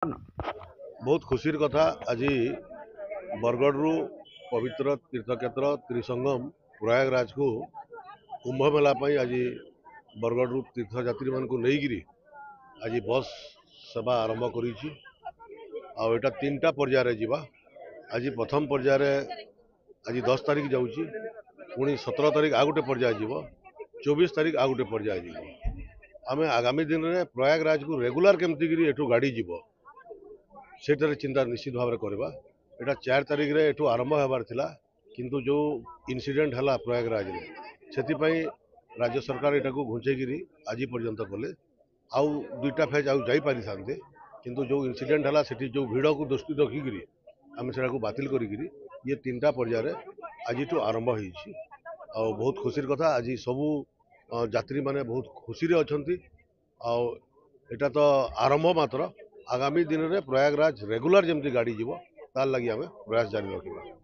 बहुत खुशी कथा आज बरगढ़ पवित्र तीर्थक्षेत्र त्रिसंगम प्रयागराज को कुंभ मेला आज बरगढ़ तीर्थयात्री मान नहीं आज बस सेवा आरंभ कर तीन टा पर्यायर जीवा आज प्रथम पर्यायर आज 10 तारीख जाऊँगी पुणी 17 तारीख आ गोटे पर्याय जीव 24 तारीख आ गोटे पर्याय जीव आम आगामी दिन में प्रयागराज को रेगुलर केमती एठू गाड़ी जीव से चिंता निश्चित भाव में करवा। यहाँ 4 तारीख रे एठू आरंभ होबार थिला किंतु जो इनसीडेंट हला प्रयागराज रे से राज्य सरकार यहाँ को घुंचेकरी आज पर्यंत कले आउ दुईटा फेज आउ जाई पारि थांते किंतु जो इनसीडेंट हला सेठी जो भीड़ को दृष्टि रखिकी आम से बातिल करी ये 3टा पर्यायर आज आरंभ होती आ बहुत खुशी कथा आज सबू यात्री माने बहुत खुशी अच्छा आटा तो आरंभ मात्र आगामी दिन में प्रयागराज रेगुलर जमती गाड़ी जीव तार लगी आम प्रयास जारी रखा।